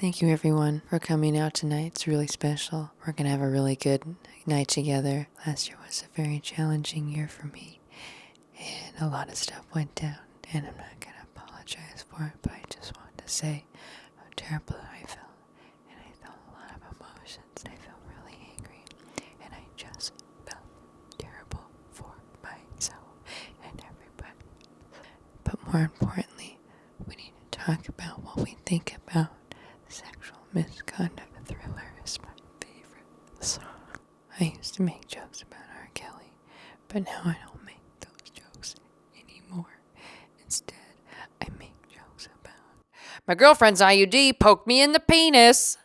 Thank you, everyone, for coming out tonight. It's really special. We're going to have a really good night together. Last year was a very challenging year for me, and a lot of stuff went down, and I'm not going to apologize for it, but I just wanted to say how terrible I felt, and I felt a lot of emotions. I felt really angry, and I just felt terrible for myself and everybody. But more importantly, we need to talk about what we think about Sexual Misconduct. Thriller is my favorite song. I used to make jokes about R. Kelly, but now I don't make those jokes anymore. Instead, I make jokes about my girlfriend's IUD poked me in the penis.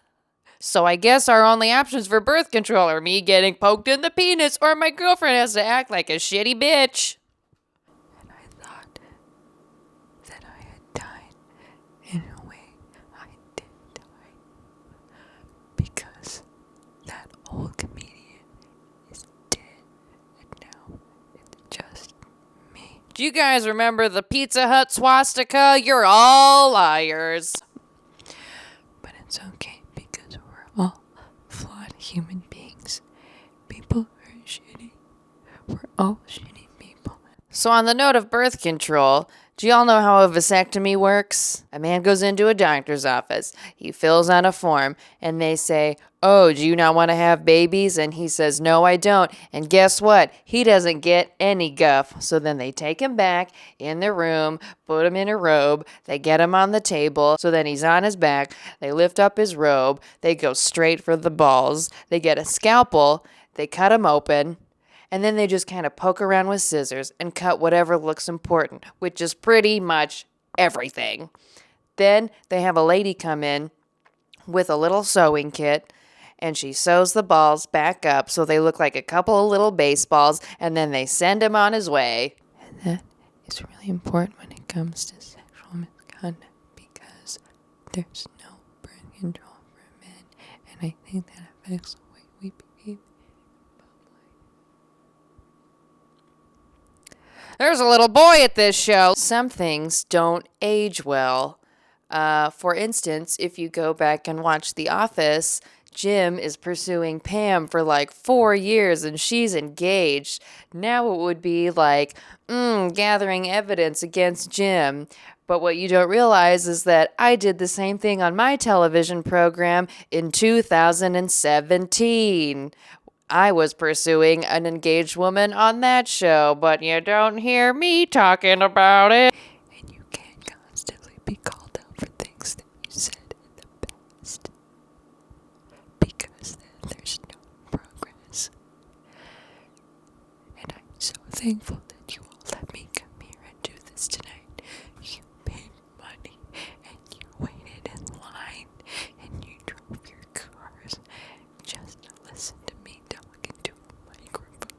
So I guess our only options for birth control are me getting poked in the penis or my girlfriend has to act like a shitty bitch. And I thought that I had died in a way. I did die because that old comedian is dead and now it's just me. Do you guys remember the Pizza Hut swastika? You're all liars. But it's okay because we're all flawed human beings. People are shitty. We're all shitty people. So on the note of birth control, do y'all know how a vasectomy works? A man goes into a doctor's office. He fills out a form, and they say, "Oh, do you not want to have babies?" And he says, "No, I don't." And guess what? He doesn't get any guff. So then they take him back in the room, put him in a robe. They get him on the table. So then he's on his back. They lift up his robe. They go straight for the balls. They get a scalpel. They cut him open. And then they just kind of poke around with scissors and cut whatever looks important, which is pretty much everything. Then they have a lady come in with a little sewing kit, and she sews the balls back up so they look like a couple of little baseballs, and then they send him on his way. And that is really important when it comes to sexual misconduct because there's no birth control for men, and I think that affects the way we behave. There's a little boy at this show. Some things don't age well. For instance, if you go back and watch The Office, Jim is pursuing Pam for like 4 years and she's engaged. Now it would be like, gathering evidence against Jim. But what you don't realize is that I did the same thing on my television program in 2017. I was pursuing an engaged woman on that show, but you don't hear me talking about it. And you can't constantly be called out for things that you said in the past. Because then there's no progress. And I'm so thankful that you all let me come here and do this tonight. You paid money, and you waited in line, and you drove your cars just to listen to me talking to a microphone.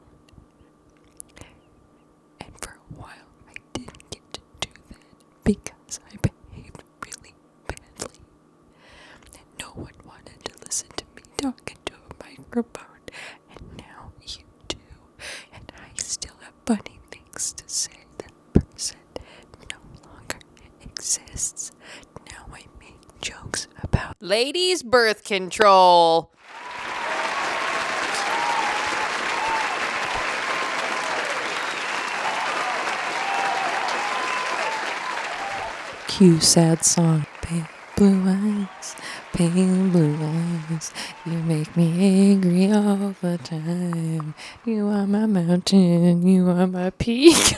And for a while, I didn't get to do that because I behaved really badly. And no one wanted to listen to me talking to a microphone. And now you do. And I still have funny things to say. That person no longer exists. Now I make jokes about ladies' birth control. Cue sad song. Pale blue eyes, pale blue eyes. You make me angry all the time. You are my mountain, you are my peak.